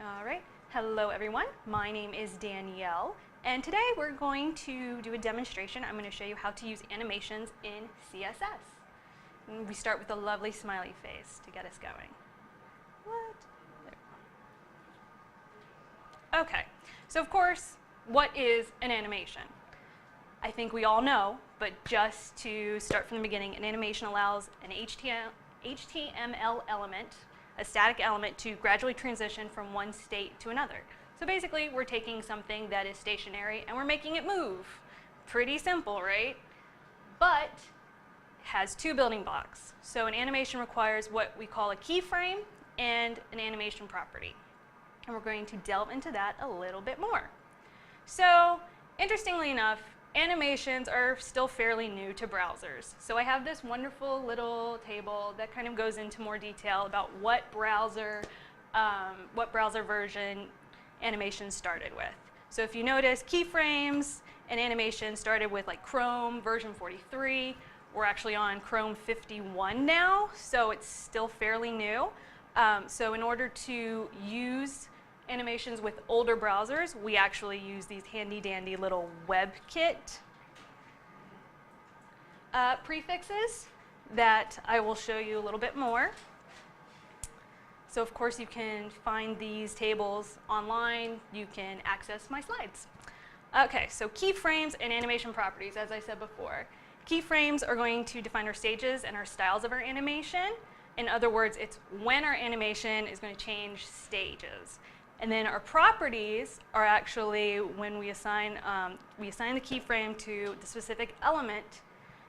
All right, hello everyone. My name is Danielle, and today we're going to do a demonstration. I'm going to show you how to use animations in CSS. And we start with a lovely smiley face to get us going. What? There. Okay, so of course, what is an animation? I think we all know, but just to start from the beginning, an animation allows an HTML element, a static element, to gradually transition from one state to another. So basically, we're taking something that is stationary and we're making it move. Pretty simple, right? But has two building blocks. So an animation requires what we call a keyframe and an animation property. And we're going to delve into that a little bit more. So interestingly enough, animations are still fairly new to browsers. So I have this wonderful little table that kind of goes into more detail about what browser version animation started with. So if you notice, keyframes and animation started with like Chrome version 43. We're actually on Chrome 51 now, so it's still fairly new. So in order to use animations with older browsers, we actually use these handy dandy little WebKit prefixes that I will show you a little bit more. So of course you can find these tables online. You can access my slides. Okay, so keyframes and animation properties, as I said before. Keyframes are going to define our stages and our styles of our animation. In other words, it's when our animation is going to change stages. And then our properties are actually when we assign the keyframe to the specific element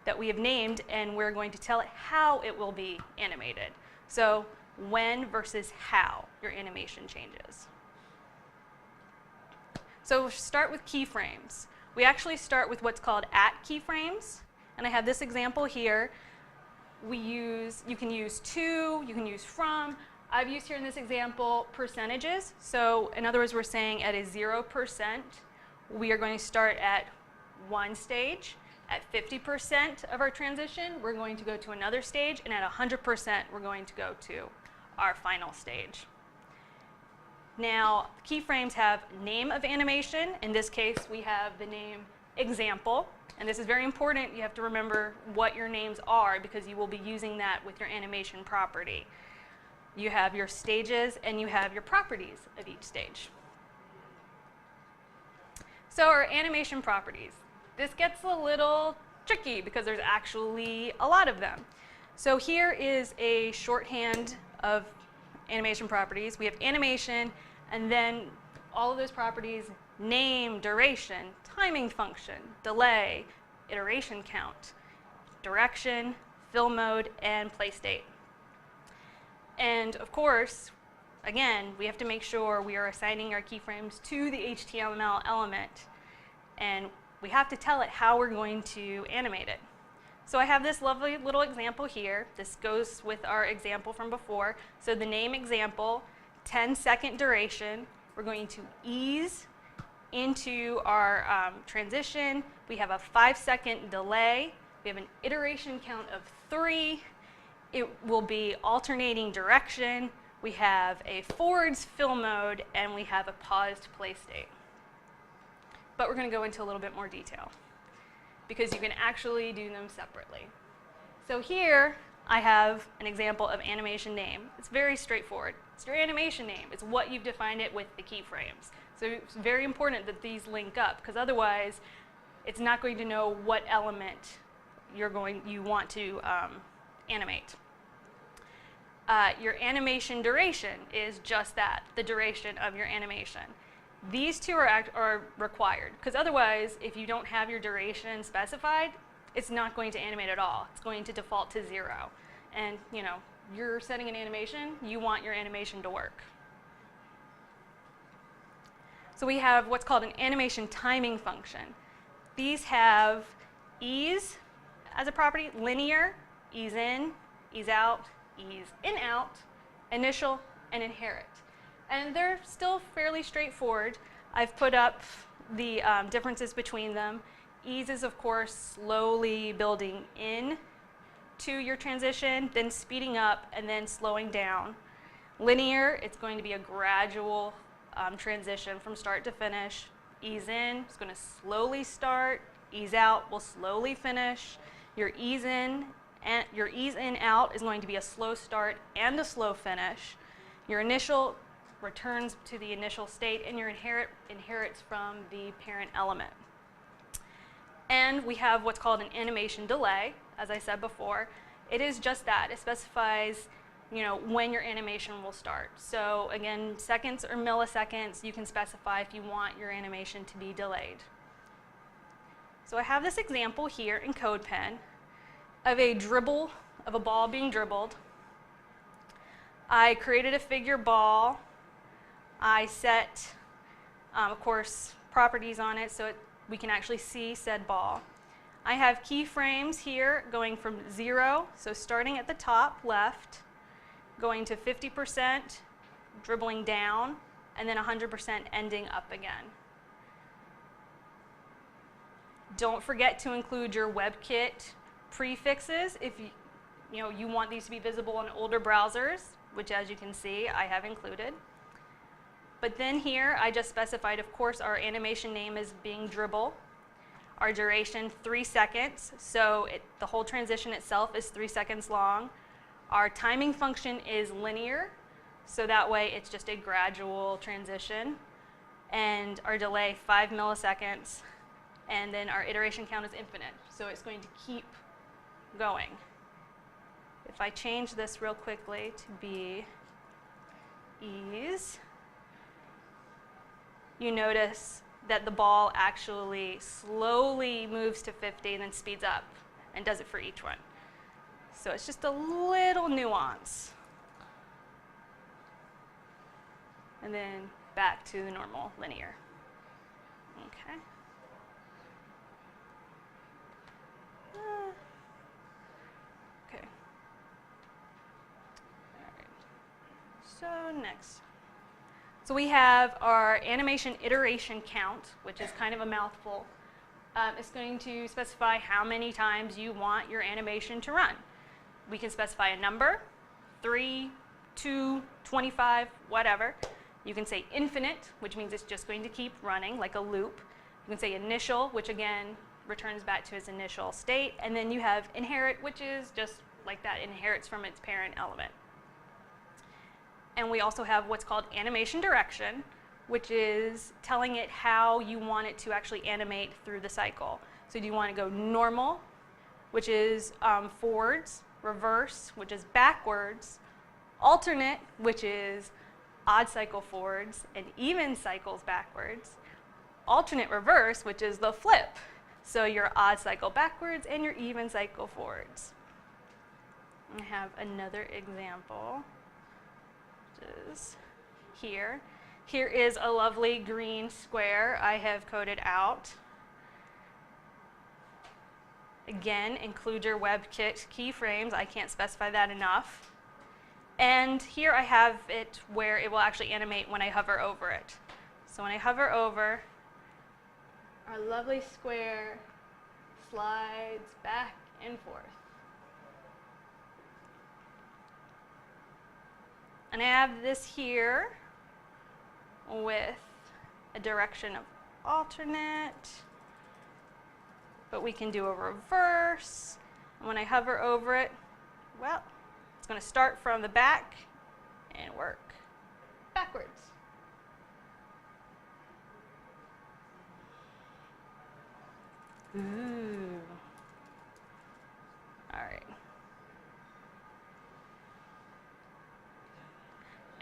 that we have named, and we're going to tell it how it will be animated. So when versus how your animation changes. So we'll start with keyframes. We actually start with what's called @keyframes, and I have this example here. You can use to, you can use from. I've used here in this example percentages. So in other words, we're saying at a 0%, we are going to start at one stage. At 50% of our transition, we're going to go to another stage. And at 100%, we're going to go to our final stage. Now, keyframes have name of animation. In this case, we have the name example. And this is very important. You have to remember what your names are because you will be using that with your animation property. You have your stages and you have your properties of each stage. So our animation properties. This gets a little tricky because there's actually a lot of them. So here is a shorthand of animation properties. We have animation and then all of those properties: name, duration, timing function, delay, iteration count, direction, fill mode, and play state. And of course, again, we have to make sure we are assigning our keyframes to the HTML element, and we have to tell it how we're going to animate it. So I have this lovely little example here. This goes with our example from before. So the name example, 10-second duration. We're going to ease into our transition. We have a 5-second delay. We have an iteration count of 3. It will be alternating direction. We have a forwards fill mode, and we have a paused play state. But we're going to go into a little bit more detail because you can actually do them separately. So here I have an example of animation name. It's very straightforward. It's your animation name. It's what you've defined it with the keyframes. So it's very important that these link up because otherwise it's not going to know what element you want to animate. Your animation duration is just that, the duration of your animation. These two are required because otherwise, if you don't have your duration specified, it's not going to animate at all. It's going to default to 0. And you're setting an animation, you want your animation to work. So we have what's called an animation timing function. These have ease as a property, linear, ease in, ease out, ease in, out, initial, and inherit. And they're still fairly straightforward. I've put up the differences between them. Ease is, of course, slowly building in to your transition, then speeding up, and then slowing down. Linear, it's going to be a gradual transition from start to finish. Ease in, it's going to slowly start. Ease out will slowly finish. Your ease in out is going to be a slow start and a slow finish. Your initial returns to the initial state, and your inherits from the parent element. And we have what's called an animation delay, as I said before. It is just that. It specifies, when your animation will start. So again, seconds or milliseconds, you can specify if you want your animation to be delayed. So I have this example here in CodePen of a ball being dribbled. I created a figure ball. I set, of course, properties on it so we can actually see said ball. I have keyframes here going from 0, so starting at the top left, going to 50%, dribbling down, and then 100% ending up again. Don't forget to include your WebKit prefixes if you want these to be visible on older browsers, which, as you can see, I have included. But then here I just specified, of course, our animation name is being dribble. Our duration 3 seconds, so the whole transition itself is 3 seconds long. Our timing function is linear, so that way it's just a gradual transition. And our delay 5 milliseconds, and then our iteration count is infinite, so it's going to keep going. If I change this real quickly to be ease, you notice that the ball actually slowly moves to 50 and then speeds up and does it for each one. So it's just a little nuance. And then back to the normal linear. Okay. Okay. All right. So next. So we have our animation iteration count, which is kind of a mouthful. It's going to specify how many times you want your animation to run. We can specify a number, 3, 2, 25, whatever. You can say infinite, which means it's just going to keep running like a loop. You can say initial, which again returns back to its initial state. And then you have inherit, which is just like that, inherits from its parent element. And we also have what's called animation direction, which is telling it how you want it to actually animate through the cycle. So do you want to go normal, which is forwards, reverse, which is backwards, alternate, which is odd cycle forwards, and even cycles backwards, alternate reverse, which is the flip. So your odd cycle backwards and your even cycle forwards. I have another example. Is here. Here is a lovely green square I have coded out. Again, include your WebKit keyframes. I can't specify that enough. And here I have it where it will actually animate when I hover over it. So when I hover over, our lovely square slides back and forth. And I have this here with a direction of alternate, but we can do a reverse. And when I hover over it, well, it's going to start from the back and work backwards. Ooh. All right.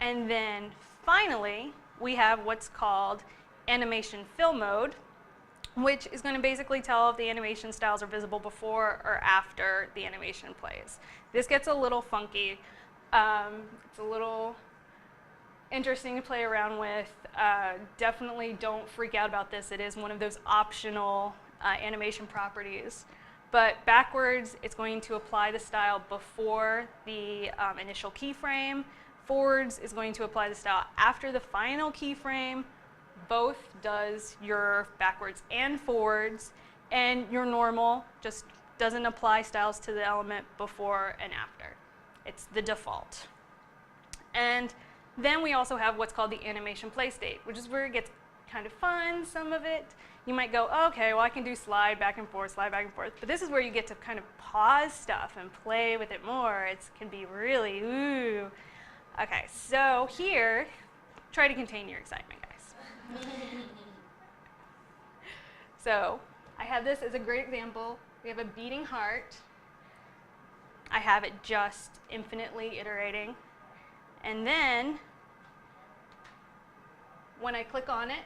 And then finally, we have what's called animation fill mode, which is going to basically tell if the animation styles are visible before or after the animation plays. This gets a little funky. It's a little interesting to play around with. Definitely don't freak out about this. It is one of those optional animation properties. But backwards, it's going to apply the style before the initial keyframe. Forwards is going to apply the style after the final keyframe. Both does your backwards and forwards. And your normal just doesn't apply styles to the element before and after. It's the default. And Then we also have what's called the animation play state, which is where it gets kind of fun, some of it. You might go, okay, well I can do slide back and forth, but this is where you get to kind of pause stuff and play with it more. It can be really, ooh. Okay, so here, try to contain your excitement, guys. So I have this as a great example. We have a beating heart. I have it just infinitely iterating. And then when I click on it,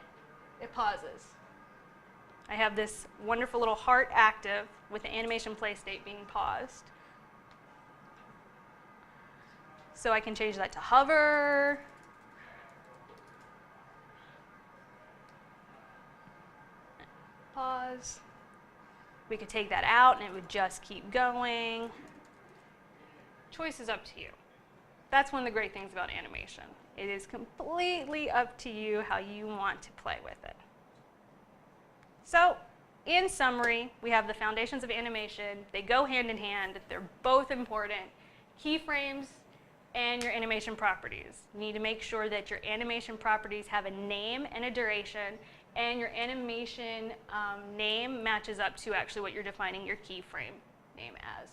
it pauses. I have this wonderful little heart active with the animation play state being paused. So I can change that to hover. Pause. We could take that out and it would just keep going. Choice is up to you. That's one of the great things about animation. It is completely up to you how you want to play with it. So, in summary, we have the foundations of animation. They go hand in hand. They're both important. Keyframes and your animation properties. You need to make sure that your animation properties have a name and a duration, and your animation name matches up to actually what you're defining your keyframe name as.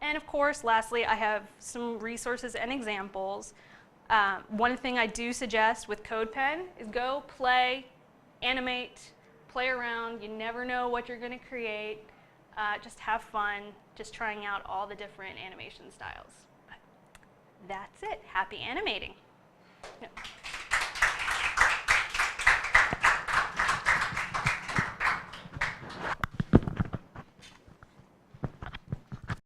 And of course, lastly, I have some resources and examples. One thing I do suggest with CodePen is go play, animate, play around. You never know what you're going to create. Just have fun, just trying out all the different animation styles. But that's it. Happy animating. Yep.